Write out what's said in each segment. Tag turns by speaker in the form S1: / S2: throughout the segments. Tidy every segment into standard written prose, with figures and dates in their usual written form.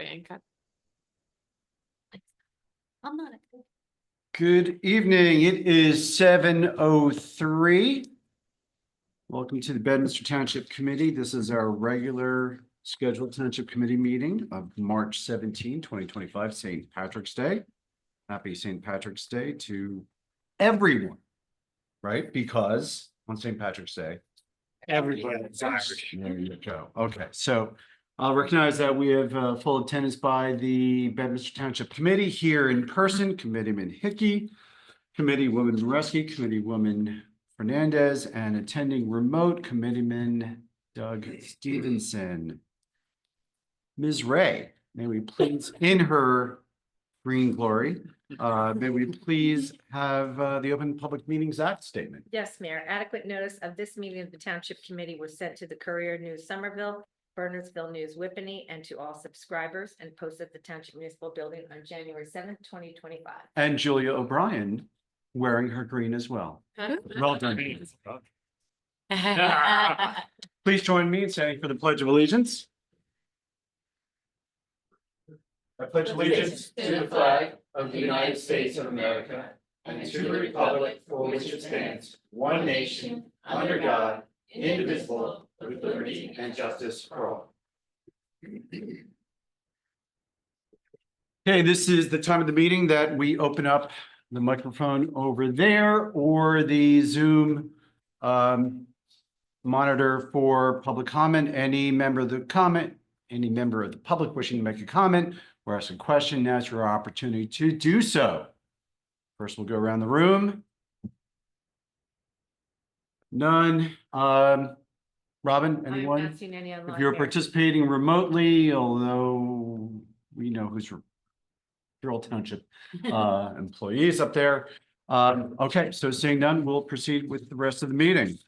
S1: being cut.
S2: I'm not.
S3: Good evening. It is 7:03. Welcome to the Bedminster Township Committee. This is our regular scheduled Township Committee meeting of March 17, 2025, St. Patrick's Day. Happy St. Patrick's Day to everyone, right? Because on St. Patrick's Day,
S4: Everybody is Irish.
S3: there you go. Okay, so I'll recognize that we have full attendance by the Bedminster Township Committee here in person, Committeeman Hickey, Committeewoman Mareski, Committeewoman Fernandez, and attending remote, Committeeman Doug Stevenson. Ms. Ray, may we please, in her green glory, may we please have the Open Public Meetings Act statement?
S2: Yes, Mayor. Adequate notice of this meeting of the Township Committee was sent to the Courier News Somerville, Bernardsville News Whippany, and to all subscribers, and posted at the Township Municipal Building on January 7th, 2025.
S3: And Julia O'Brien wearing her green as well. Well done. Please join me in saying for the Pledge of Allegiance. I pledge allegiance
S5: to the flag of the United States of America and to the republic for which it stands, one nation, under God, indivisible, with liberty and justice for all.
S3: Okay, this is the time of the meeting that we open up the microphone over there or the Zoom monitor for public comment. Any member of the public wishing to make a comment or ask a question, now's your opportunity to do so. First, we'll go around the room. None. Robin,
S2: I have
S3: anyone?
S2: not seen any online.
S3: If you're
S2: Mayor.
S3: participating remotely, although we know who's your old township employees up there. Okay, so seeing none, we'll proceed with the rest of the meeting.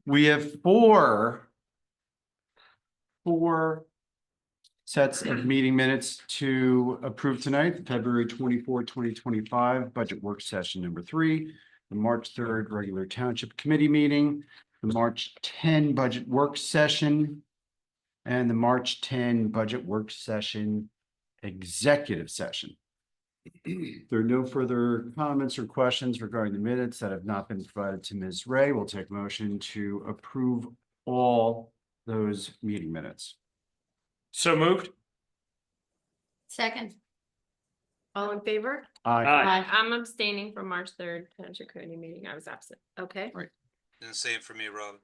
S3: We have four sets of meeting minutes to approve tonight. February 24, 2025 budget work session number 3, the March 3rd regular Township Committee meeting, the March 10 budget work session, and the March 10 budget work session executive session. There are no further comments or questions regarding the minutes that have not been provided to Ms. Ray. We'll take motion to approve all those meeting minutes.
S4: So moved.
S2: Second.
S1: All in favor?
S4: Aye.
S1: I'm abstaining from March 3rd Township Committee meeting. I was absent.
S2: Okay,
S6: And same for me, Rob.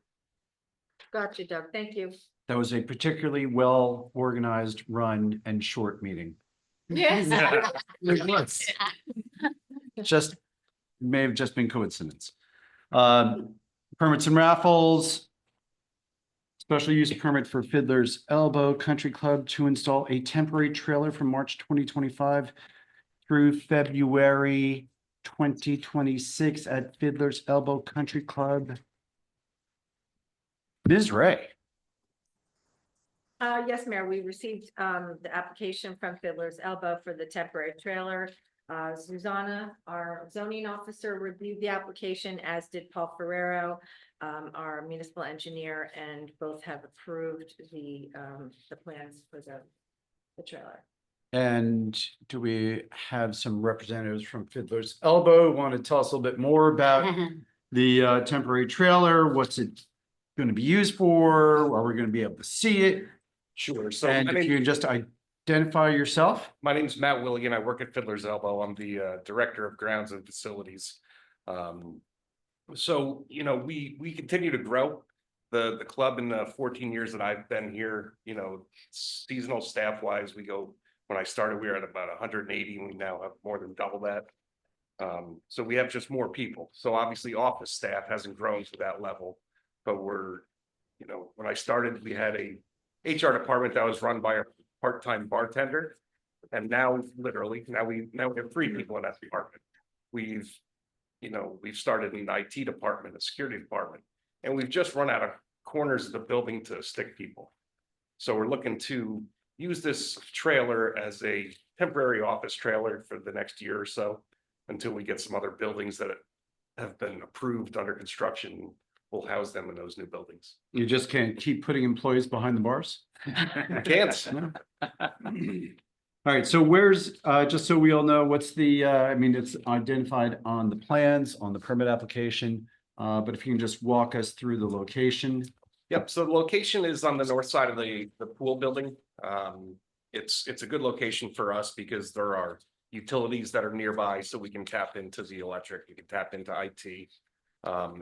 S2: got you, Doug. Thank you.
S3: That was a particularly well organized, run, and short meeting.
S1: Yes.
S3: Just may have just been coincidence. Permits and raffles. Special use permit for Fiddler's Elbow Country Club to install a temporary trailer from March 2025 through February 2026 at Fiddler's Elbow Country Club. Ms. Ray.
S2: Yes, Mayor, we received the application from Fiddler's Elbow for the temporary trailer. Susanna, our zoning officer, reviewed the application, as did Paul Ferrero, our municipal engineer, and both have approved the plans for the trailer.
S3: And do we have some representatives from Fiddler's Elbow want to tell us a little bit more about the temporary trailer? What's it going to be used for? Are we going to be able to see it?
S4: Sure. So
S3: And if you can just identify yourself.
S4: my name's Matt Willigan. I work at Fiddler's Elbow. I'm the Director of Grounds and Facilities. So, you know, we continue to grow the club in the 14 years that I've been here. You know, seasonal staff wise, when I started, we were at about 180. We now have more than double that. So we have just more people. So obviously office staff hasn't grown to that level, but when I started, we had a HR department that was run by a part-time bartender. And now we have 3 people in that department. We've started an IT department, a security department, and we've just run out of corners of the building to stick people. So we're looking to use this trailer as a temporary office trailer for the next year or so until we get some other buildings that have been approved under construction we'll house them in those new buildings.
S3: You just can't keep putting employees behind the bars?
S4: I can't.
S3: No. All right, so where's, just so we all know, what's the, I mean, it's identified on the plans, on the permit application. But if you can just walk us through the location.
S4: Yep, so the location is on the north side of the pool building. It's a good location for us because there are utilities that are nearby, so we can tap into the electric, we can tap into IT.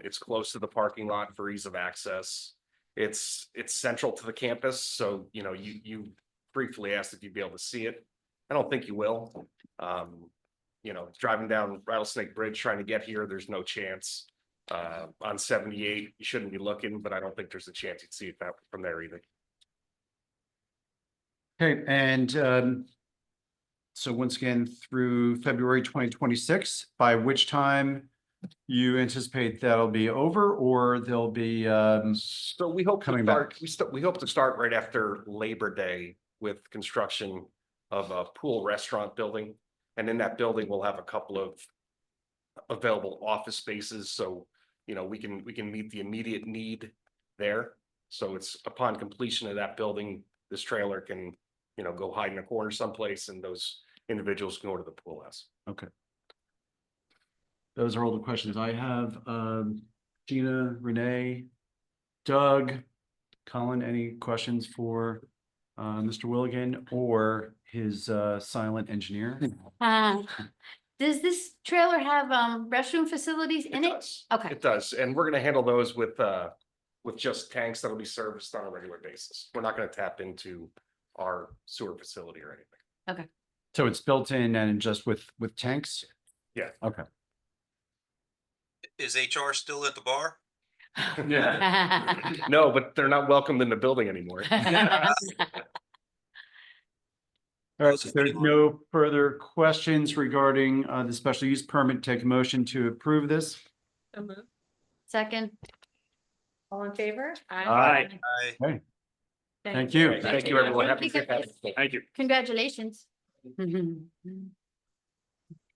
S4: It's close to the parking lot for ease of access. It's central to the campus, so you know, you briefly asked if you'd be able to see it. I don't think you will. You know, driving down Rattlesnake Bridge trying to get here, there's no chance. On 78, you shouldn't be looking, but I don't think there's a chance you'd see it from there either.
S3: Okay, and so once again, through February 2026, by which time you anticipate that'll be over, or there'll be
S4: So we hope to
S3: Coming
S4: start,
S3: back.
S4: we hope to start right after Labor Day with construction of a pool restaurant building. And in that building, we'll have a couple of available office spaces, so you know, we can meet the immediate need there. So it's upon completion of that building, this trailer can, you know, go hide in a corner someplace and those individuals can go to the pool house.
S3: Okay. Those are all the questions I have. Gina, Renee, Doug, Colin, any questions for Mr. Willigan or his silent engineer?
S7: Does this trailer have restroom facilities in it?
S4: does.
S7: Okay.
S4: It does, and we're gonna handle those with just tanks that'll be serviced on a regular basis. We're not gonna tap into our sewer facility or anything.
S3: So it's built in and just with tanks?
S4: Yeah.
S3: Okay.
S6: Is HR still at the bar?
S4: No, but they're not welcomed in the building anymore.
S3: All right, so if there's no further questions regarding the special use permit, take a motion to approve this.
S1: So moved.
S7: Second.
S2: All in favor?
S6: I
S3: Thank you.
S4: Thank you, everyone. Happy to have you.
S5: Thank you.
S7: Congratulations.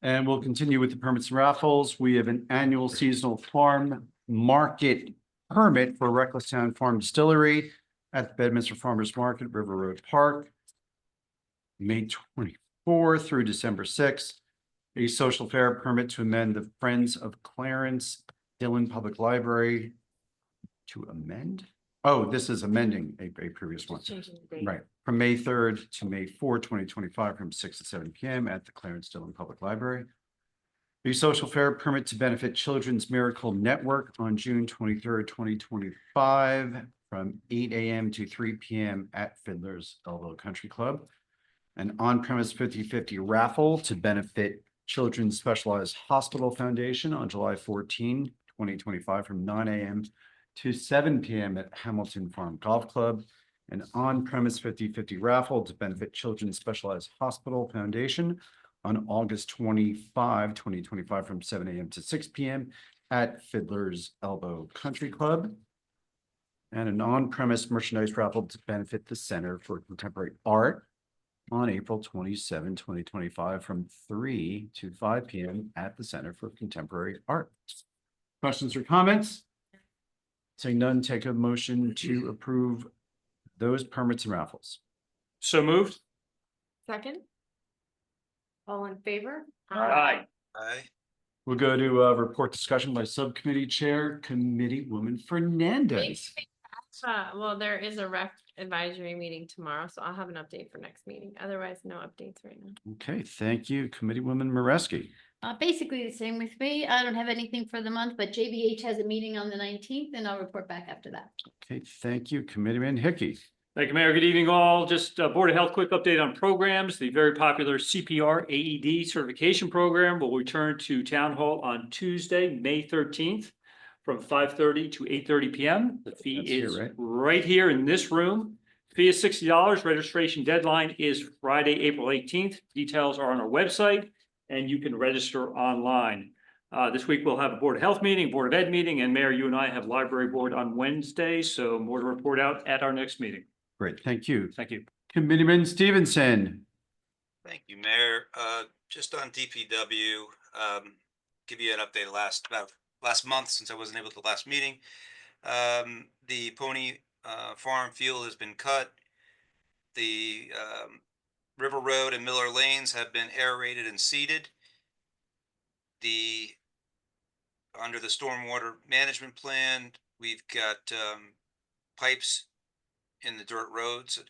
S3: And we'll continue with the permits and raffles. We have an annual seasonal farm market permit for Recklesstown Farm Distillery at the Bedminster Farmers Market, River Road Park, May 24th through December 6th. A social fair permit to amend the Friends of Clarence Dillon Public Library to amend. Oh, this is amending a previous one.
S2: Changing the date.
S3: Right, from May 3rd to May 4th, 2025, from 6 to 7 p.m. at the Clarence Dillon Public Library. The social fair permit to benefit Children's Miracle Network on June 23rd, 2025, from 8 a.m. to 3 p.m. at Fiddler's Elbow Country Club. An on-premise 50/50 raffle to benefit Children's Specialized Hospital Foundation on July 14, 2025, from 9 a.m. to 7 p.m. at Hamilton Farm Golf Club. An on-premise 50/50 raffle to benefit Children's Specialized Hospital Foundation on August 25, 2025, from 7 a.m. to 6 p.m. at Fiddler's Elbow Country Club. And an on-premise merchandise raffle to benefit the Center for Contemporary Art on April 27, 2025, from 3 to 5 p.m. at the Center for Contemporary Art. Questions or comments? Saying none, take a motion to approve those permits and raffles.
S5: So moved.
S1: Second.
S2: All in favor?
S5: Aye.
S3: We'll go to report discussion by Subcommittee Chair, Committeewoman Fernandez.
S1: Well, there is a rec advisory meeting tomorrow, so I'll have an update for next meeting. Otherwise, no updates right now.
S3: Okay, thank you, Committeewoman Mareski.
S7: Basically the same with me. I don't have anything for the month, but JBH has a meeting on the 19th and I'll report back after that.
S3: Okay, thank you, Committeeman Hickey.
S5: Thank you, Mayor. Good evening, all. Just Board of Health quick update on programs. The very popular CPR AED certification program will return to Town Hall on Tuesday, May 13th from 5:30 to 8:30 p.m. The fee
S3: That's here,
S5: is
S3: right?
S5: right here in this room. Fee is $60. Registration deadline is Friday, April 18th. Details are on our website and you can register online. This week we'll have a Board of Health meeting, Board of Ed meeting, and Mayor, you and I have Library Board on Wednesday, so more to report out at our next meeting.
S3: Great, thank you.
S5: Thank you.
S3: Committeeman Stevenson.
S6: Thank you, Mayor. Just on DPW, give you an update last month since I wasn't able to the last meeting. The Pony Farm field has been cut. The River Road and Miller Lanes have been aerated and seeded. Under the stormwater management plan, we've got pipes in the dirt roads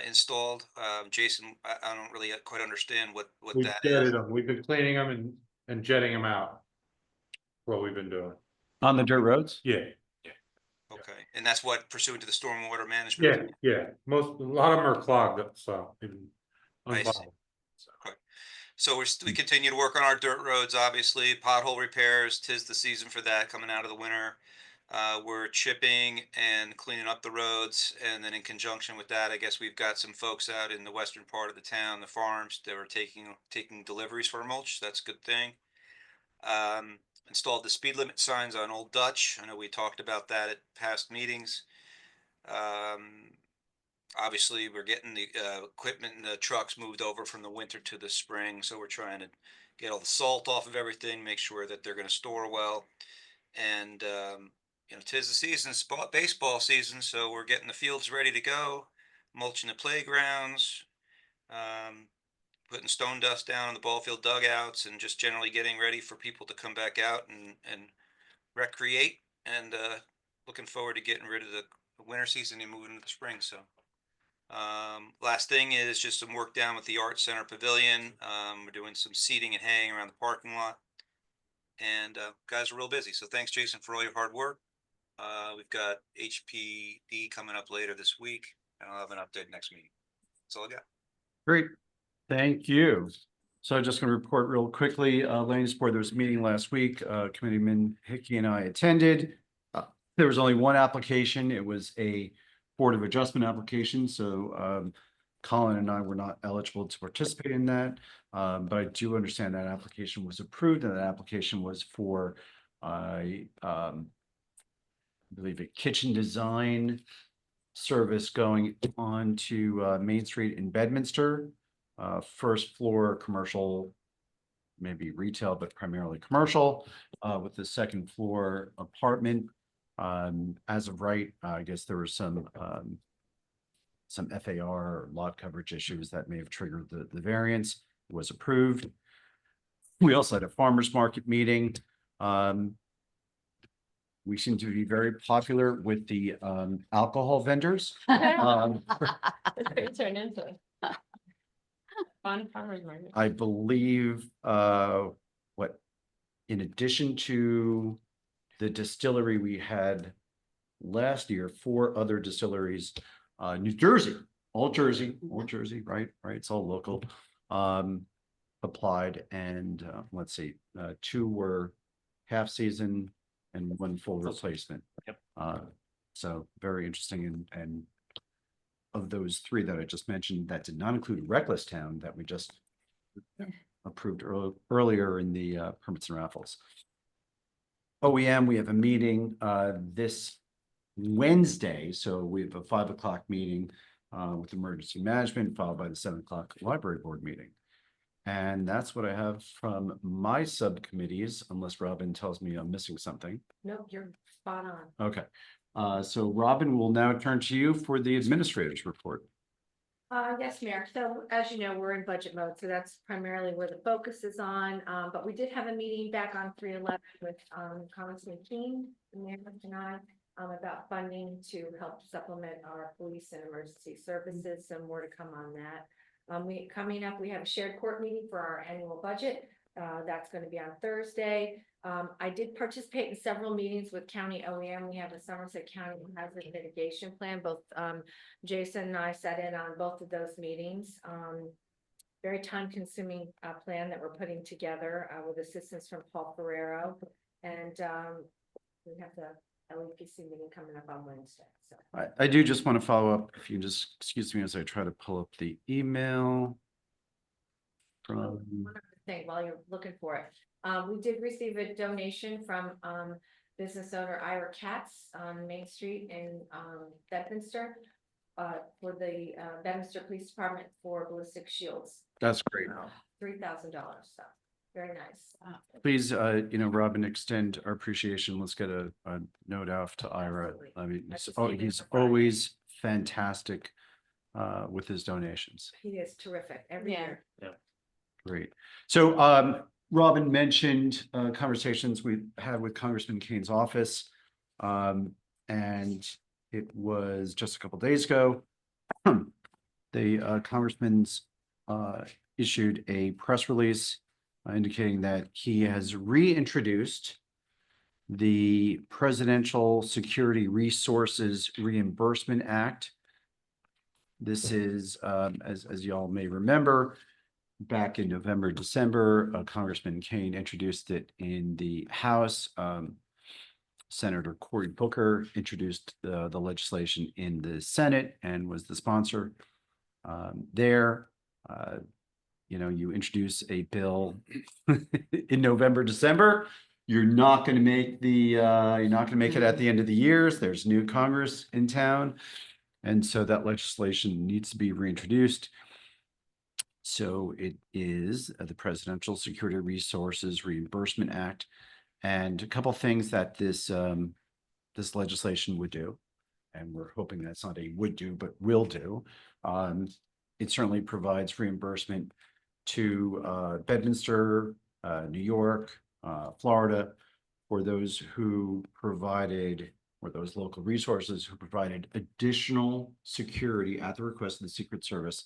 S6: installed. Jason, I don't really quite understand what
S8: We've
S6: that
S8: jetted
S6: is.
S8: them. We've been cleaning them and jetting them out. What we've been doing.
S3: On the dirt roads?
S8: Yeah,
S6: Okay, and that's what pursuant to the stormwater management?
S8: yeah. A lot of them are clogged up, so.
S6: I see.
S8: unclogged.
S6: So we continue to work on our dirt roads, obviously, pothole repairs, 'tis the season for that coming out of the winter. We're chipping and cleaning up the roads, and then in conjunction with that, I guess we've got some folks out in the western part of the town, the farms, that are taking deliveries for mulch. That's a good thing. Installed the speed limit signs on Old Dutch. I know we talked about that at past meetings. Obviously, we're getting the equipment and the trucks moved over from the winter to the spring, so we're trying to get all the salt off of everything, make sure that they're going to store well. And you know, 'tis the season, it's baseball season, so we're getting the fields ready to go, mulching the playgrounds, putting stone dust down in the ball field dugouts, and just generally getting ready for people to come back out and recreate. And looking forward to getting rid of the winter season and moving into the spring. So last thing is just some work down with the Art Center Pavilion. We're doing some seating and haying around the parking lot. And guys are real busy. So thanks, Jason, for all your hard work. We've got HPD coming up later this week, and I'll have an update next meeting. That's all I got.
S3: Great, thank you. So I'm just going to report real quickly, Land Use Board, there was a meeting last week, Committeeman Hickey and I attended. There was only one application, it was a Board of Adjustment application, so Colin and I were not eligible to participate in that. But I do understand that application was approved, and that application was for I believe a kitchen design service going on to Main Street in Bedminster. First floor commercial, maybe retail, but primarily commercial, with the second floor apartment. As of right, I guess there were some FAR or lot coverage issues that may have triggered the variance. It was approved. We also had a farmer's market meeting. We seem to be very popular with the alcohol vendors.
S1: Turn into it. Fun farmers market.
S3: I believe in addition to the distillery we had last year, 4 other distilleries, New Jersey, all Jersey, right? It's all local. Applied, and let's see, 2 were half season and 1 full replacement.
S5: Yep.
S3: So very interesting, and of those 3 that I just mentioned, that did not include Reckless Town that we just approved earlier in the permits and raffles. OEM, we have a meeting this Wednesday, so we have a 5 o'clock meeting with emergency management, followed by the 7 o'clock library board meeting. And that's what I have from my subcommittees, unless Robin tells me I'm missing something.
S2: Nope, you're spot on.
S3: Okay, so Robin, will now turn to you for the administrator's report.
S2: Yes, Mayor. So as you know, we're in budget mode, so that's primarily where the focus is on. But we did have a meeting back on 3/11 with Congressman Keene, the mayor and I, about funding to help supplement our police and emergency services. Some more to come on that. Coming up, we have a shared court meeting for our annual budget. That's going to be on Thursday. I did participate in several meetings with County OEM. We have a Somerset County Hazard Mitigation Plan. Both Jason and I sat in on both of those meetings. Very time-consuming plan that we're putting together with assistance from Paul Ferrero. And we have the LEPC meeting coming up on Wednesday. So
S3: I do just want to follow up, if you just excuse me as I try to pull up the email from.
S2: one other thing while you're looking for it. We did receive a donation from business owner Ira Katz on Main Street in Bedminster for the Bedminster Police Department for ballistic shields.
S3: That's great.
S2: $3,000. So Very nice.
S3: Please, Robin, extend our appreciation. Let's get a note out to Ira.
S2: Absolutely.
S3: I mean,
S2: I just
S3: oh,
S2: gave him
S3: he's
S2: a Friday.
S3: always fantastic with his donations.
S2: He is terrific every
S1: Yeah.
S2: year.
S3: Great. So Robin mentioned conversations we had with Congressman Kane's office. And it was just a couple days ago. The congressman's issued a press release indicating that he has reintroduced the Presidential Security Resources Reimbursement Act. This is, as y'all may remember, back in November, December, Congressman Kane introduced it in the House. Senator Cory Booker introduced the legislation in the Senate and was the sponsor there. You introduce a bill in November, December. You're not going to make it at the end of the years. There's new Congress in town. And so that legislation needs to be reintroduced. So it is the Presidential Security Resources Reimbursement Act. And a couple things that this legislation would do, and we're hoping that's not a would do, but will do. It certainly provides reimbursement to Bedminster, New York, Florida, for those who provided, or those local resources who provided additional security at the request of the Secret Service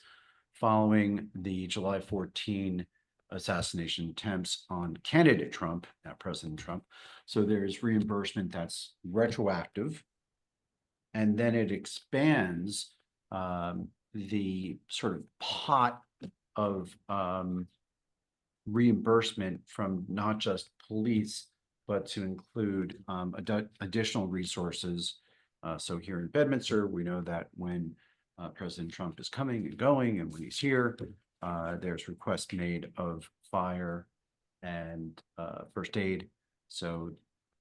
S3: following the July 14 assassination attempts on candidate Trump, not President Trump. So there's reimbursement that's retroactive. And then it expands the sort of pot of reimbursement from not just police, but to include additional resources. So here in Bedminster, we know that when President Trump is coming and going, and when he's here, there's requests made of fire and first aid. So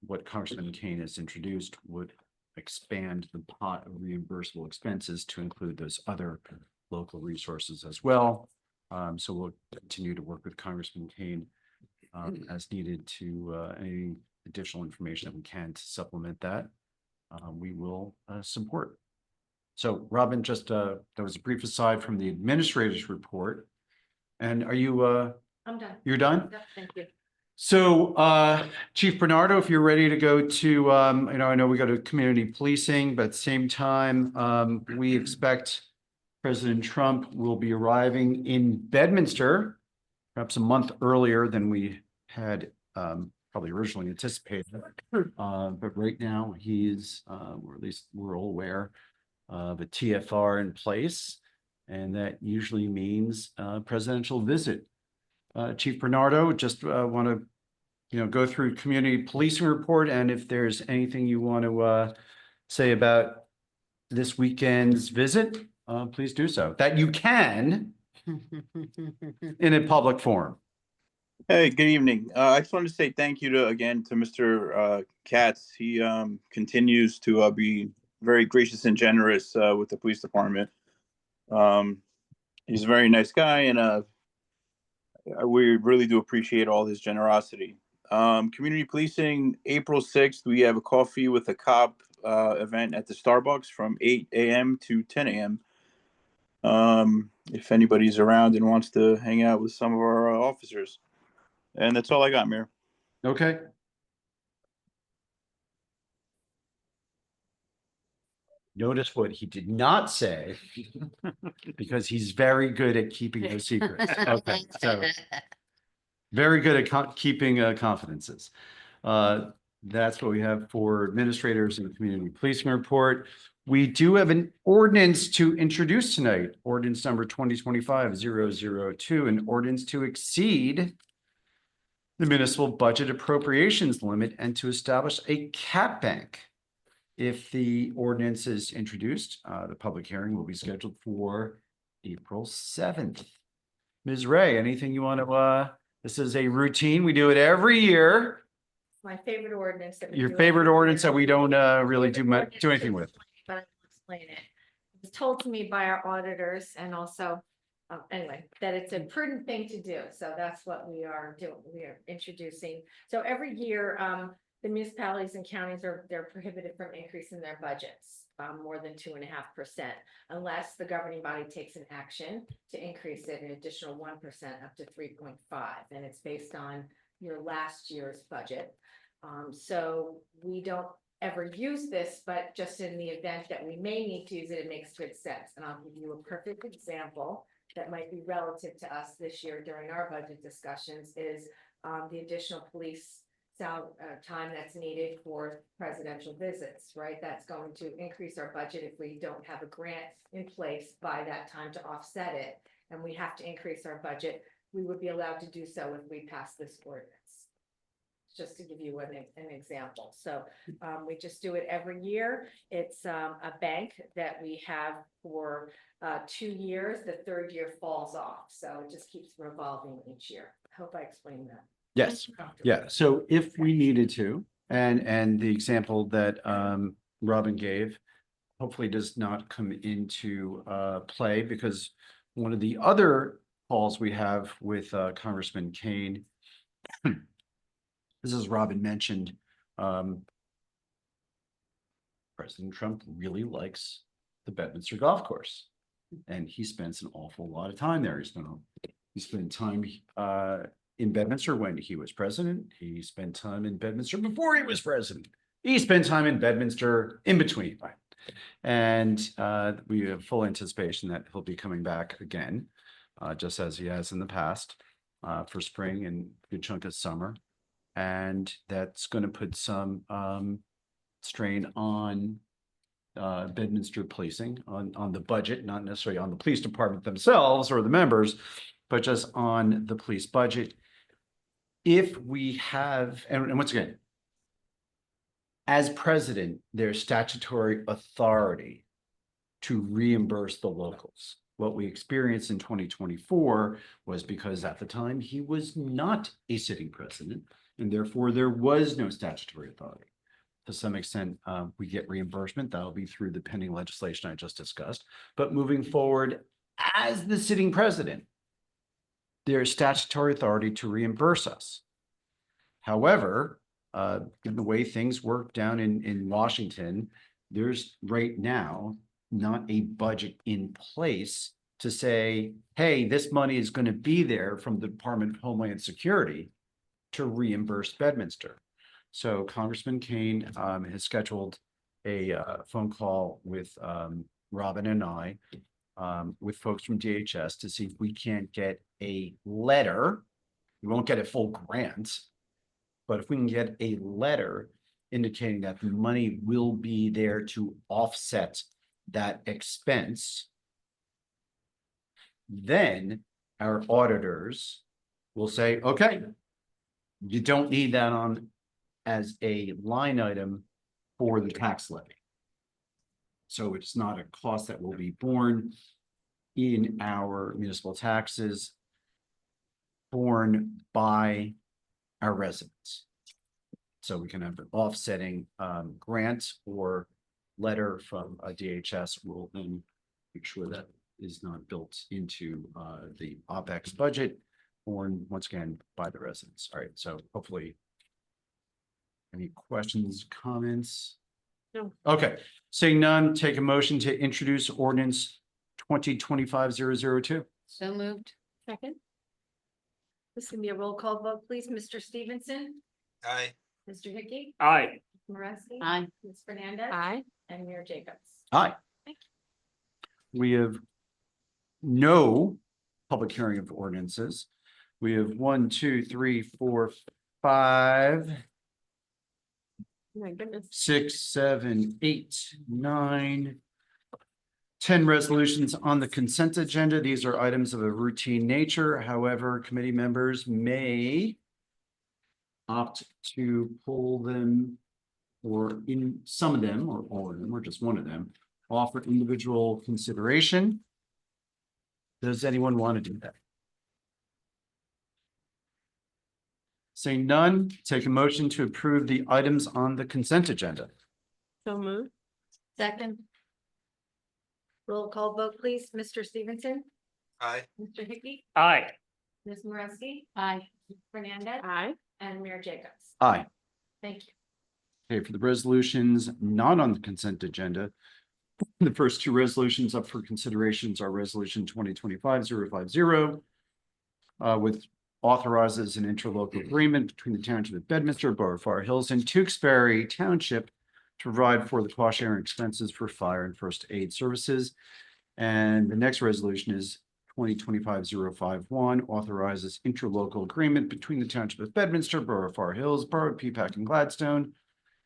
S3: what Congressman Kane has introduced would expand the pot of reimbursable expenses to include those other local resources as well. So we'll continue to work with Congressman Kane as needed to any additional information that we can to supplement that. We will support. So Robin, just that was a brief aside from the administrator's report. And are you
S2: I'm done.
S3: you're done?
S2: Yep, thank you.
S3: So Chief Bernardo, if you're ready to go to I know we go to community policing, but at the same time, we expect President Trump will be arriving in Bedminster, perhaps a month earlier than we had probably originally anticipated. But right now he's, or at least we're all aware of a TFR in place, and that usually means presidential visit. Chief Bernardo, just want to, go through community policing report, and if there's anything you want to say about this weekend's visit, please do so. That you can in a public forum.
S9: Hey, good evening. I just wanted to say thank you again to Mr. Katz. He continues to be very gracious and generous with the police department. He's a very nice guy, and we really do appreciate all his generosity. Community policing, April 6th, we have a coffee with a cop event at the Starbucks from 8 a.m. to 10 a.m. If anybody's around and wants to hang out with some of our officers. And that's all I got, Mayor.
S3: Okay. Notice what he did not say, because he's very good at keeping those secrets. Okay, so very good at keeping confidences. That's what we have for administrators in the community policing report. We do have an ordinance to introduce tonight, ordinance number 2025-002, an ordinance to exceed the municipal budget appropriations limit and to establish a cap bank. If the ordinance is introduced, the public hearing will be scheduled for April 7th. Ms. Ray, anything you want to, this is a routine. We do it every year.
S2: My favorite ordinance. that we
S3: Your
S2: do
S3: favorite
S2: every
S3: ordinance
S2: year.
S3: that we don't really do
S2: Favorite
S3: anything
S2: ordinance,
S3: with.
S2: But I will explain it. It was told to me by our auditors and also Anyway, that it's a prudent thing to do. So that's what we are doing. We are introducing. So every year, the municipalities and counties they're prohibited from increasing their budgets more than 2.5%, unless the governing body takes an action to increase it an additional 1% up to 3.5, and it's based on your last year's budget. So we don't ever use this, but just in the event that we may need to use it, it makes good sense. And I'll give you a perfect example that might be relative to us this year during our budget discussions is the additional police time that's needed for presidential visits, right? That's going to increase our budget if we don't have a grant in place by that time to offset it. And we have to increase our budget. We would be allowed to do so if we pass this ordinance. Just to give you an example. So we just do it every year. It's a bank that we have for 2 years. The third year falls off. So it just keeps revolving each year. I hope I explained that.
S3: Yes, yeah. So if we needed to, and the example that Robin gave hopefully does not come into play, because one of the other calls we have with Congressman Kane, this is Robin mentioned, President Trump really likes the Bedminster Golf Course, and he spends an awful lot of time there. He spent time in Bedminster when he was president. He spent time in Bedminster before he was president. He spent time in Bedminster in between. And we have full anticipation that he'll be coming back again, just as he has in the past, for spring and a good chunk of summer. And that's going to put some strain on Bedminster policing, on the budget, not necessarily on the police department themselves or the members, but just on the police budget. If we have, and once again, as president, there's statutory authority to reimburse the locals. What we experienced in 2024 was because at the time he was not a sitting president, and therefore there was no statutory authority. To some extent, we get reimbursement. That'll be through the pending legislation I just discussed. But moving forward, as the sitting president, there's statutory authority to reimburse us. However, in the way things work down in Washington, there's right now not a budget in place to say, hey, this money is going to be there from the Department of Homeland Security to reimburse Bedminster. So Congressman Kane has scheduled a phone call with Robin and I, with folks from DHS, to see if we can't get a letter. We won't get a full grant, but if we can get a letter indicating that the money will be there to offset that expense, then our auditors will say, okay, you don't need that on as a line item for the tax levy. So it's not a cost that will be borne in our municipal taxes, borne by our residents. So we can have an offsetting grant or letter from a DHS. Will then make sure that is not built into the OpEx budget, borne once again by the residents. All right, so hopefully. Any questions, comments?
S1: No.
S3: Okay, seeing none, take a motion to introduce ordinance 2025-002.
S7: So moved.
S1: Second?
S2: This can be a roll call vote, please. Mr. Stevenson,
S6: Aye.
S2: Mr. Hickey,
S5: Aye.
S2: Moreski.
S7: Aye.
S2: Ms. Fernandez.
S1: Aye.
S2: And Mayor Jacobs.
S3: Aye.
S1: Thank
S3: We have no public hearing of ordinances. We have 1, 2, 3, 4, 5,
S1: My goodness.
S3: 6, 7, 8, 9, 10 resolutions on the consent agenda. These are items of a routine nature. However, committee members may opt to pull them, or in some of them, or all of them, or just one of them, offer individual consideration. Does anyone want to do that? Seeing none, take a motion to approve the items on the consent agenda.
S1: So moved.
S7: Second.
S2: Roll call vote, please. Mr. Stevenson,
S6: Aye.
S2: Mr. Hickey,
S5: Aye.
S2: Ms. Moreski,
S7: Aye.
S2: Fernandez,
S1: Aye.
S2: and Mayor Jacobs.
S3: Aye.
S2: Thank you.
S3: Okay, for the resolutions not on the consent agenda, the first two resolutions up for considerations are resolution 2025-050, with authorizes an interlocal agreement between the Township of Bedminster, Borough of Far Hills, and Tewksbury Township to provide for the cost sharing expenses for fire and first aid services. And the next resolution is 2025-051, authorizes interlocal agreement between the Township of Bedminster, Borough of Far Hills, Borough of Peapack and Gladstone,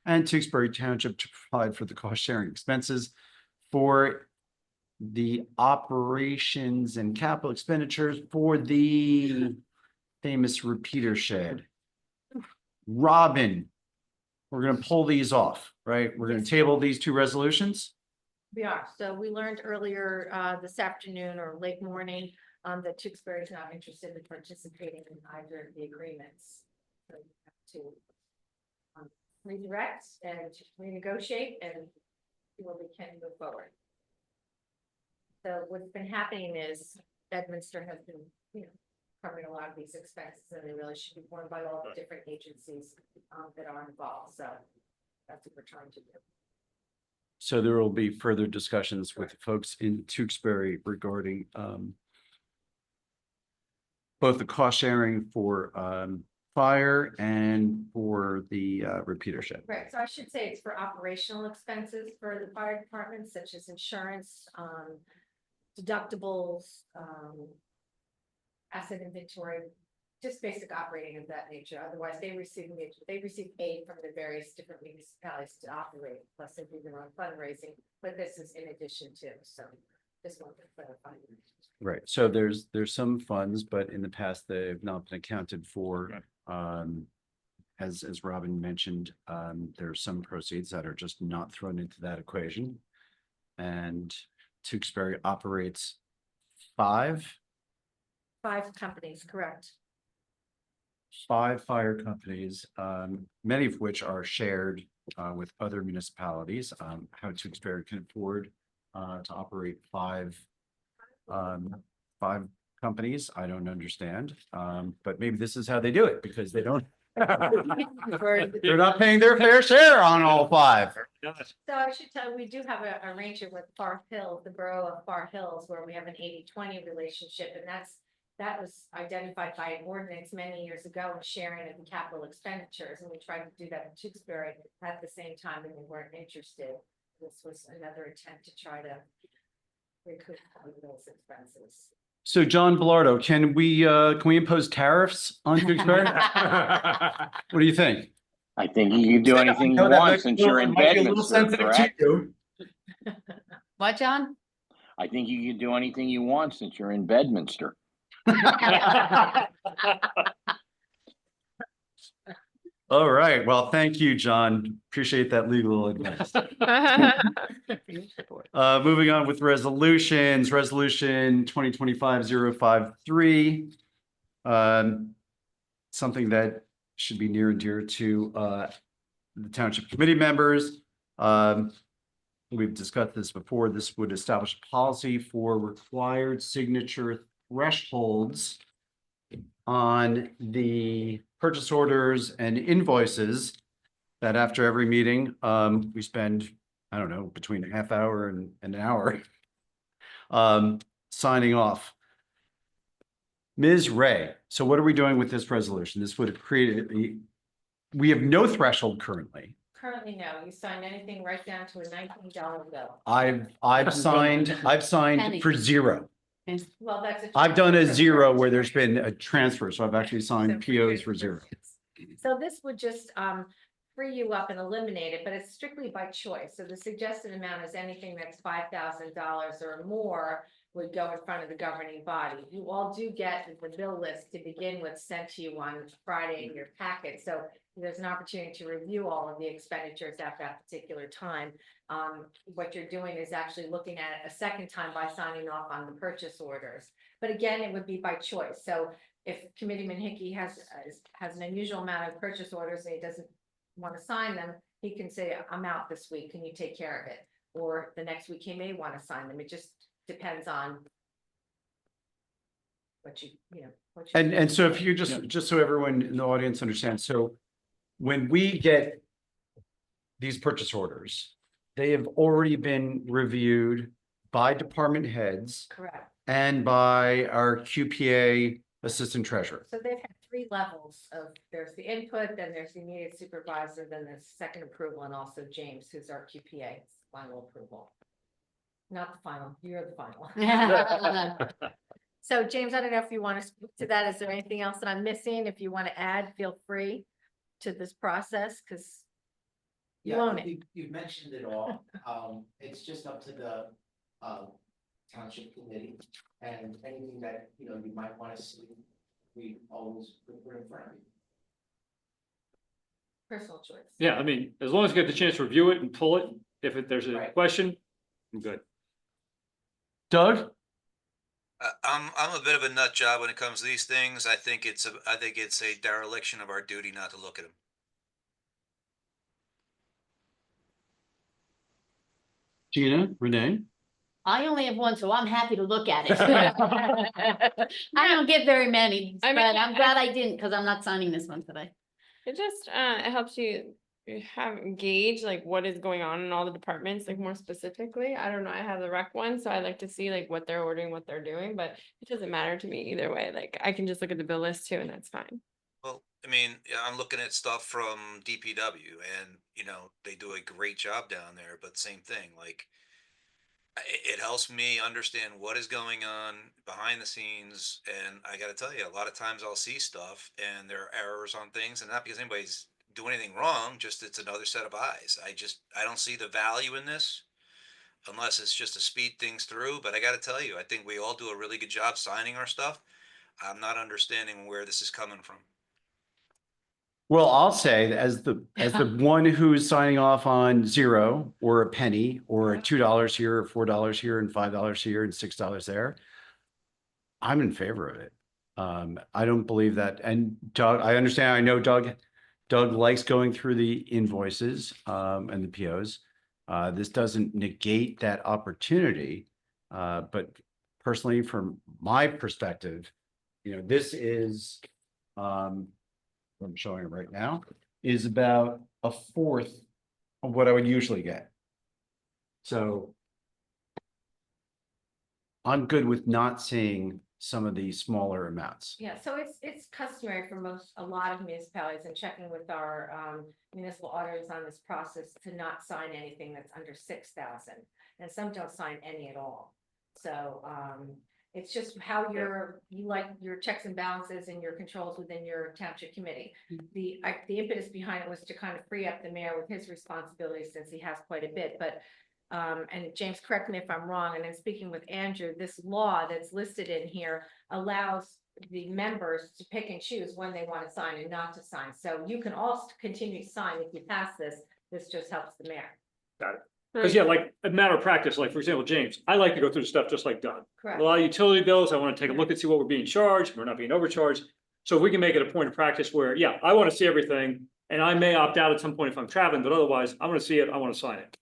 S3: and Tewksbury Township to provide for the cost sharing expenses for the operations and capital expenditures for the famous repeater shed. Robin, we're gonna pull these off, right? We're gonna table these two resolutions.
S2: We are. So we learned earlier this afternoon or late morning that Tewksbury is not interested in participating in either of the agreements. So we have to redirect and renegotiate and see where we can move forward. So what's been happening is Bedminster has been, covering a lot of these expenses and they really should be borne by all the different agencies that are involved. So that's what we're trying to do.
S3: So there will be further discussions with folks in Tewksbury regarding both the cost sharing for fire and for the repeater shed.
S2: Right, so I should say it's for operational expenses for the fire department, such as insurance, deductibles, asset inventory, just basic operating of that nature. Otherwise, they receive aid from the various different municipalities to operate, plus they do their own fundraising, but this is in addition to, so just want to clarify.
S3: Right, so there's some funds, but in the past, they've not been accounted for. As Robin mentioned, there's some proceeds that are just not thrown into that equation. And Tewksbury operates five
S2: companies, correct?
S3: five fire companies, many of which are shared with other municipalities. How Tewksbury can afford to operate five companies, I don't understand. But maybe this is how they do it because they don't. They're not paying their fair share on all five.
S2: So I should tell you, we do have a arrangement with Far Hills, the borough of Far Hills, where we have an 80-20 relationship, and that was identified by an ordinance many years ago in sharing of the capital expenditures, and we tried to do that in Tewksbury at the same time, and they weren't interested. This was another attempt to try to recoup some of those expenses.
S3: So John Bellardo, can we impose tariffs on Tewksbury? What do you think?
S10: I think you can do anything you want since you're in Bedminster, correct?
S7: What, John?
S10: I think you can do anything you want since you're in Bedminster.
S3: All right, well, thank you, John. Appreciate that legal advice. Moving on with resolutions, resolution 2025-053. Something that should be near and dear to the township committee members. We've discussed this before. This would establish a policy for required signature thresholds on the purchase orders and invoices that after every meeting, we spend, I don't know, between a half hour and an hour signing off. Ms. Ray, so what are we doing with this resolution? This would have created, we have no threshold currently.
S2: Currently, no, you sign anything right down to a $19 bill.
S3: I've signed
S7: Penny.
S3: for zero.
S2: Well, that's.
S3: I've done a zero where there's been a transfer, so I've actually signed POs for zero.
S2: So this would just free you up and eliminate it, but it's strictly by choice. So the suggested amount is anything that's $5,000 or more would go in front of the governing body. You all do get the bill list to begin with sent to you on Friday in your packet. So there's an opportunity to review all of the expenditures at that particular time. What you're doing is actually looking at it a second time by signing off on the purchase orders. But again, it would be by choice. So if Committeeman Hickey has an unusual amount of purchase orders and he doesn't want to sign them, he can say, I'm out this week, can you take care of it? Or the next week he may want to sign them. It just depends on what you know. what you-
S3: And so if you just so everyone in the audience understands, so when we get these purchase orders, they have already been reviewed by department heads
S2: Correct.
S3: and by our QPA assistant treasurer.
S2: So they've had 3 levels of, there's the input, then there's the immediate supervisor, then there's second approval, and also James, who's our QPA, final approval. Not the final, you're the final. So James, I don't know if you want to speak to that. Is there anything else that I'm missing? If you want to add, feel free to this process, because you own it.
S11: You've mentioned it all. It's just up to the township committee, and anything that, you know, you might want to see, we always put in front of you.
S2: Personal choice.
S5: Yeah, I mean, as long as you get the chance to review it and pull it, if there's a
S11: Right.
S5: question, I'm good.
S3: Doug?
S6: I'm a bit of a nut job when it comes to these things. I think it's a dereliction of our duty not to look at them.
S3: Gina, Renee?
S7: I only have one, so I'm happy to look at it. I don't get very many,
S1: I
S7: but
S1: mean,
S7: I'm glad I didn't, because I'm not signing this one today.
S1: It just, it helps you gauge like what is going on in all the departments, like more specifically. I don't know, I have the rec one, so I like to see like what they're ordering, what they're doing, but it doesn't matter to me either way. Like I can just look at the bill list too, and that's fine.
S6: Well, I mean, yeah, I'm looking at stuff from DPW and, you know, they do a great job down there, but same thing, like it helps me understand what is going on behind the scenes. And I gotta tell you, a lot of times I'll see stuff and there are errors on things, and not because anybody's doing anything wrong, just it's another set of eyes. I don't see the value in this unless it's just to speed things through. But I gotta tell you, I think we all do a really good job signing our stuff. I'm not understanding where this is coming from.
S3: Well, I'll say that as the one who's signing off on 0 or a penny or $2 here or $4 here and $5 here and $6 there, I'm in favor of it. I don't believe that. And Doug, I understand, I know Doug likes going through the invoices and the POs. This doesn't negate that opportunity. But personally, from my perspective, you know, this is I'm showing it right now, is about a fourth of what I would usually get. So I'm good with not seeing some of these smaller amounts.
S2: Yeah, so it's customary for a lot of municipalities, and checking with our municipal auditors on this process, to not sign anything that's under 6,000, and some don't sign any at all. So it's just how you like your checks and balances and your controls within your township committee. The impetus behind it was to kind of free up the mayor with his responsibilities, since he has quite a bit. But and James, correct me if I'm wrong, and in speaking with Andrew, this law that's listed in here allows the members to pick and choose when they want to sign and not to sign. So you can also continue to sign if you pass this. This just helps the mayor.
S5: Got it. Because yeah, like a matter of practice, like for example, James, I like to go through the stuff just like Doug.
S2: Correct.
S5: A lot of utility bills, I want to take a look and see what we're being charged, we're not being overcharged. So if we can make it a point of practice where, yeah, I want to see everything, and I may opt out at some point if I'm traveling, but otherwise, I want to see it, I want to sign it.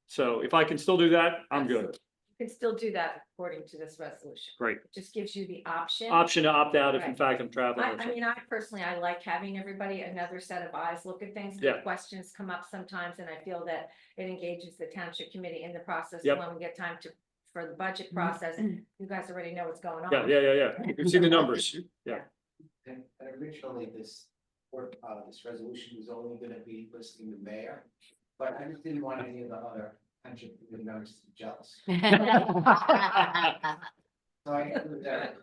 S5: So if I can still do that, I'm good.
S2: You can still do that according to this resolution.
S5: Great.
S2: It just gives you the option.
S5: Option to opt out if in
S2: Right.
S5: fact I'm traveling. or
S2: I
S5: something.
S2: mean, I personally, I like having everybody, another set of eyes look at things.
S5: Yeah.
S2: Questions come up sometimes, and I feel that it engages the township committee in the process.
S5: Yep.
S2: When we get time for the budget process, you guys already know what's going on.
S5: Yeah. You've seen the numbers. Yeah.
S11: And originally, this resolution was only gonna be listing the mayor, but I just didn't want any of the other township committee members to be jealous. So I included that.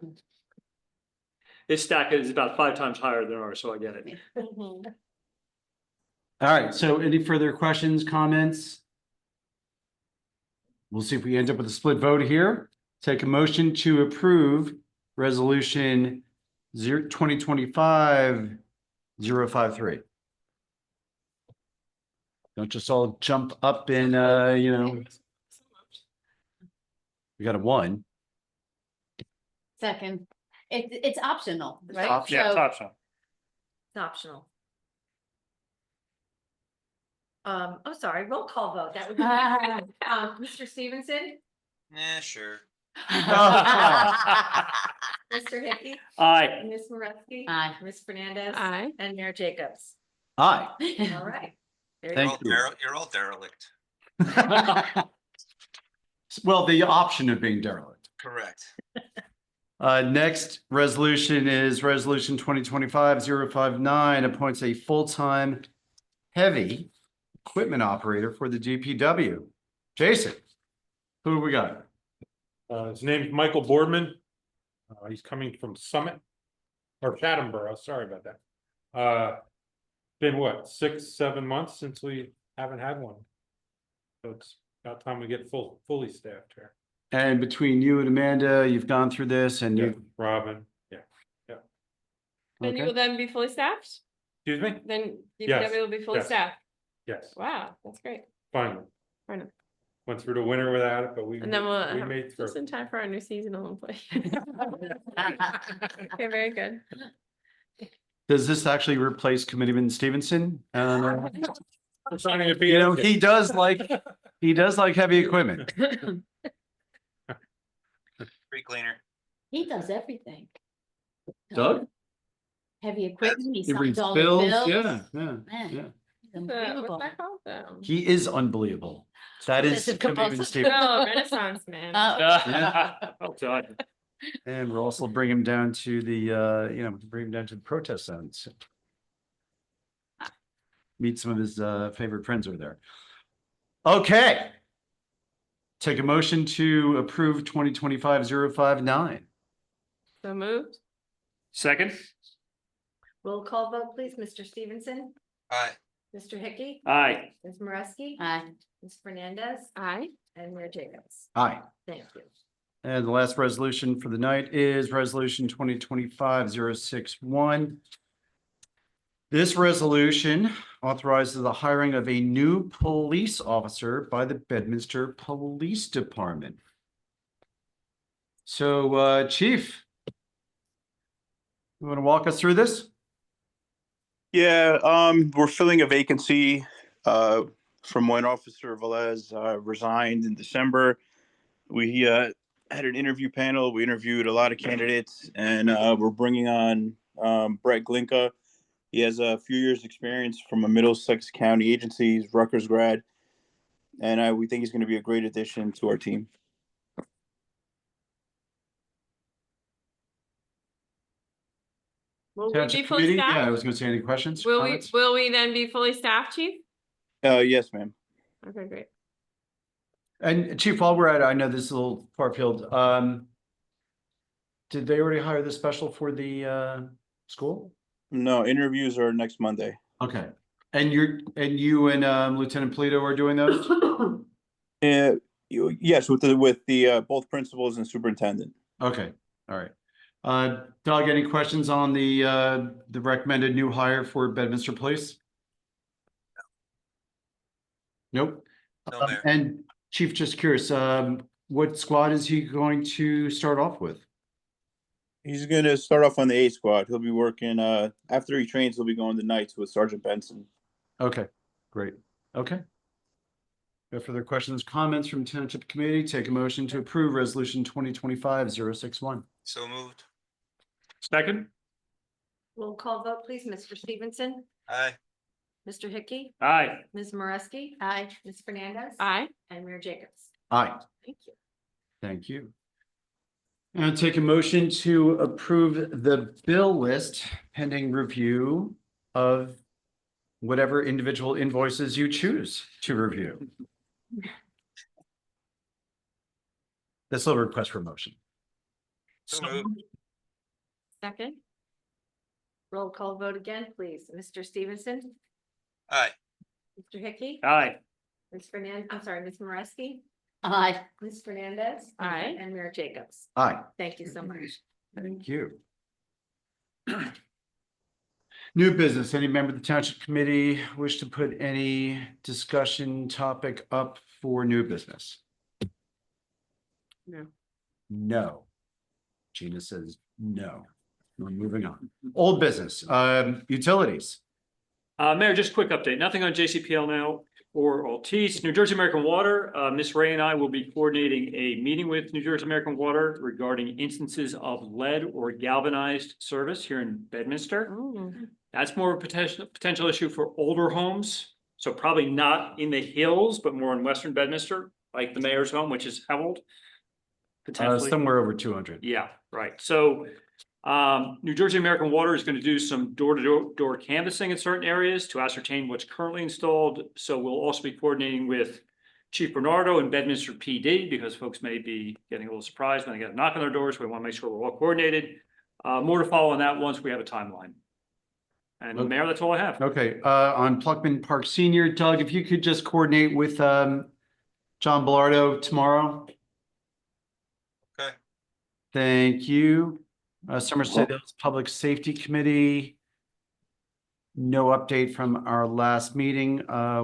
S5: This stack is about 5 times higher than ours, so I get it.
S3: All right, so any further questions, comments? We'll see if we end up with a split vote here. Take a motion to approve resolution 2025-053. Don't just all jump up and, we got a 1.
S7: Second, it's optional, right?
S3: optional.
S5: Yeah, it's
S7: So-
S5: optional.
S2: It's optional. Oh, sorry, roll call vote. That would be, Mr. Stevenson,
S6: Yeah, sure.
S2: Ms. Mr. Hickey?
S5: Aye.
S2: Ms. Moretti?
S7: Aye.
S2: Ms. Fernandez?
S1: Aye.
S2: And Mayor Jacobs?
S3: Aye.
S2: All right. There
S3: Thank
S2: you
S3: you.
S6: You're all derelict.
S3: Well, the option of being derelict.
S6: Correct.
S3: Next resolution is resolution 2025-059 appoints a full-time heavy equipment operator for the DPW. Jason, who do we got?
S8: His name's Michael Boardman. He's coming from Summit or Chatham Borough, sorry about that. Been what, 6-7 months since we haven't had one. So it's about time we get fully staffed here.
S3: And between you and Amanda, you've gone through this and
S8: Yeah,
S3: you,
S8: Robin, yeah.
S1: Then you
S3: okay.
S1: will then be fully staffed?
S8: Excuse me?
S1: Then
S8: Yes,
S1: DPW will be fully
S8: yes.
S1: staffed?
S8: Yes,
S1: Wow, that's great.
S8: finally.
S1: Finally.
S8: Went through the winter without it, but we
S1: And then
S8: we
S1: we'll
S8: made through.
S1: just in time for our new seasonal employee. Okay, very good.
S3: Does this actually replace Committeeman Stevenson?
S8: I'm trying to be.
S3: You know, he does like heavy equipment.
S6: Free cleaner.
S7: He does everything.
S3: Doug?
S7: Heavy equipment, he
S3: He reads
S7: signs all the
S3: bills,
S7: bills.
S3: yeah,
S7: Man,
S3: yeah.
S7: he's
S1: What's
S7: unbelievable.
S1: that called though?
S3: He is unbelievable. That is
S7: Obsessive
S3: Committeeman
S7: compulsive.
S3: Stevenson.
S1: Oh, Renaissance man.
S5: Well done.
S3: And we'll also bring him down to the, bring him down to the protest zones. Meet some of his favorite friends over there. Okay. Take a motion to approve 2025-059.
S1: So moved?
S5: Second?
S2: Roll call vote, please. Mr. Stevenson?
S6: Aye.
S2: Mr. Hickey?
S5: Aye.
S2: Ms. Moretti?
S7: Aye.
S2: Ms. Fernandez?
S1: Aye.
S2: And Mayor Jacobs?
S3: Aye.
S2: Thank you.
S3: And the last resolution for the night is resolution 2025-061. This resolution authorizes the hiring of a new police officer by the Bedminster Police Department. So, Chief, you want to walk us through this?
S9: Yeah, we're filling a vacancy from when Officer Velez resigned in December. We had an interview panel. We interviewed a lot of candidates, and we're bringing on Brett Glinka. He has a few years' experience from a Middlesex County agency. He's Rutgers grad, and we think he's going to be a great addition to our team.
S1: Will we
S3: Township
S1: be fully
S3: Committee? Yeah, I
S1: staffed?
S3: was going to say any questions?
S1: Will
S3: comments?
S1: we then be fully staffed, chief?
S9: Yes, ma'am.
S1: Okay, great.
S3: And Chief, while we're at it, I know this is a little far field. Did they already hire the special for the school?
S9: No, interviews are next Monday.
S3: Okay. And you and Lieutenant Polito are doing those?
S9: Yes, with the both principals and superintendent.
S3: Okay, all right. Doug, any questions on the recommended new hire for Bedminster Police? Nope.
S6: No, Mayor.
S3: And Chief, just curious, what squad is he going to start off with?
S9: He's going to start off on the A squad. He'll be working after he trains. He'll be going to nights with Sergeant Benson.
S3: Okay, great. Okay. No further questions, comments from Township Committee. Take a motion to approve resolution 2025-061.
S6: So moved.
S5: Second?
S2: Roll call vote, please. Mr. Stevenson?
S6: Aye.
S2: Mr. Hickey?
S5: Aye.
S2: Ms. Moretti?
S7: Aye.
S2: Ms. Fernandez?
S1: Aye.
S2: And Mayor Jacobs?
S3: Aye.
S2: Thank you.
S3: Thank you. And take a motion to approve the bill list pending review of whatever individual invoices you choose to review. This will request for motion.
S6: So moved.
S1: Second?
S2: Roll call vote again, please. Mr. Stevenson?
S6: Aye.
S2: Mr. Hickey?
S5: Aye.
S2: Ms. Fernandez, I'm sorry, Ms. Moretti?
S7: Aye.
S2: Ms. Fernandez?
S1: Aye.
S2: And Mayor Jacobs?
S3: Aye.
S2: Thank you so much.
S3: Thank you. New business. Any member of the Township Committee wish to put any discussion topic up for new business?
S1: No.
S3: No. Gina says no. We're moving on. Old business, utilities.
S5: Mayor, just a quick update. Nothing on JCPL now. or Altice. New Jersey American Water, Ms. Ray and I will be coordinating a meeting with New Jersey American Water regarding instances of lead or galvanized service here in Bedminster.
S1: Oh,
S5: That's more of a potential issue for older homes. So probably not in the hills, but more in Western Bedminster, like the mayor's home, which is how old? Potentially.
S3: Somewhere over 200.
S5: Yeah, right. So New Jersey American Water is going to do some door canvassing in certain areas to ascertain what's currently installed. So we'll also be coordinating with Chief Bernardo and Bedminster PD because folks may be getting a little surprised when they get a knock on their doors. We want to make sure we're all coordinated. More to follow on that once we have a timeline. And
S3: Okay.
S5: Mayor, that's all I have.
S3: Okay, on Pluckman Park Senior, Doug, if you could just coordinate with John Bellardo tomorrow.
S6: Okay.
S3: Thank you. Somerset Hills Public Safety Committee. No update from our last meeting.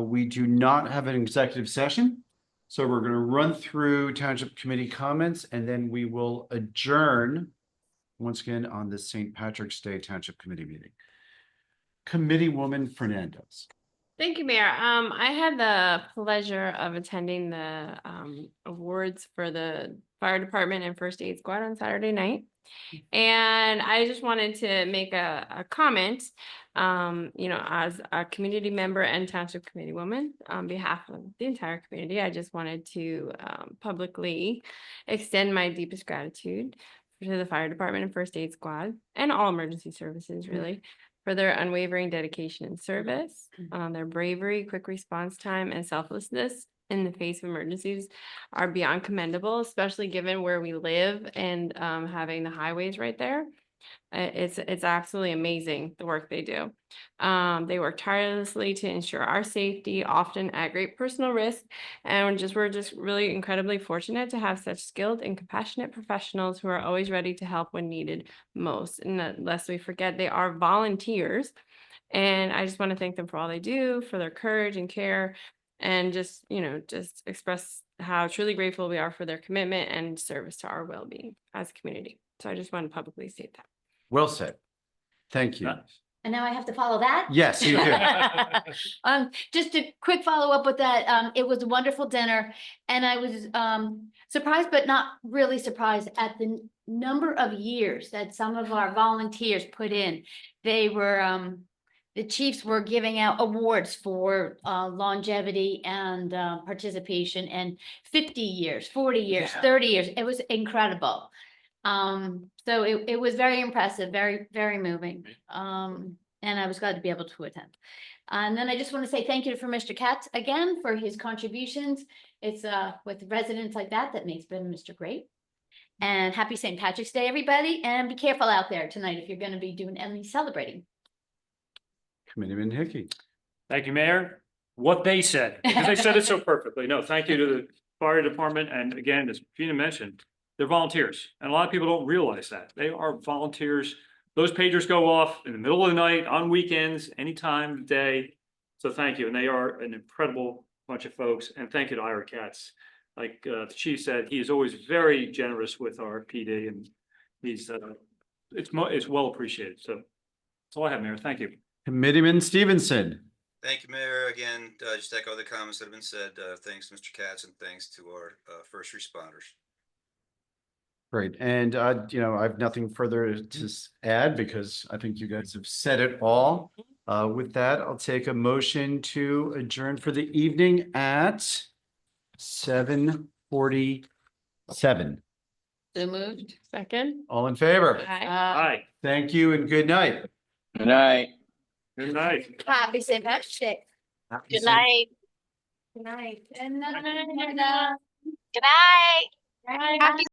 S3: We do not have an executive session. So we're going to run through Township Committee comments and then we will adjourn once again on the St. Patrick's Day Township Committee meeting. Committeewoman Fernandez.
S1: thank you, Mayor. I had the pleasure of attending the awards for the fire department and first aid squad on Saturday night. And I just wanted to make a comment, you know, as a community member and township committee woman on behalf of the entire community. I just wanted to publicly extend my deepest gratitude to the fire department and first aid squad and all emergency services really for their unwavering dedication and service, their bravery, quick response time, and selflessness in the face of emergencies are beyond commendable, especially given where we live and having the highways right there. It's absolutely amazing the work they do. They work tirelessly to ensure our safety, often at great personal risk. And we're just really incredibly fortunate to have such skilled and compassionate professionals who are always ready to help when needed most. And lest we forget, they are volunteers. And I just want to thank them for all they do, for their courage and care, and just, you know, just express how truly grateful we are for their commitment and service to our well-being as a community. So I just want to publicly state that.
S3: Well said. Thank you.
S7: And now I have to follow that?
S3: Yes, you do.
S7: Just a quick follow-up with that. It was a wonderful dinner and I was surprised, but not really surprised at the number of years that some of our volunteers put in. They were the chiefs were giving out awards for longevity and participation, and 50 years, 40 years, 30 years. It was incredible. So it was very impressive, very, very moving. And I was glad to be able to attend. And then I just want to say thank you for Mr. Katz again for his contributions. It's with residents like that makes Bedminster great. And happy St. Patrick's Day, everybody. And be careful out there tonight if you're going to be doing any celebrating.
S3: Committeeman Hickey.
S5: Thank you, Mayor. What they said, because they said it so perfectly. No, thank you to the fire department. And again, as Gina mentioned, they're volunteers. And a lot of people don't realize that. They are volunteers. Those pagers go off in the middle of the night, on weekends, any time of the day. So thank you. And they are an incredible bunch of folks. And thank you to Ira Katz. Like the chief said, he is always very generous with our PD, and he's it's well appreciated. So that's all I have, Mayor. Thank you.
S3: Committeeman Stevenson.
S6: Thank you, Mayor. Again, just echo the comments that have been said. Thanks, Mr. Katz, and thanks to our first responders.
S3: Great. And, you know, I have nothing further to add because I think you guys have said it all. With that, I'll take a motion to adjourn for the evening at 7:47.
S1: So moved. Second.
S3: All in favor?
S1: Aye.
S5: Hi.
S3: Thank you and good night.
S10: Good night.
S5: Good night.
S7: Happy St. Patrick's Day.
S1: Good night.
S7: Good night.
S1: Good night.
S7: Good night.
S1: Happy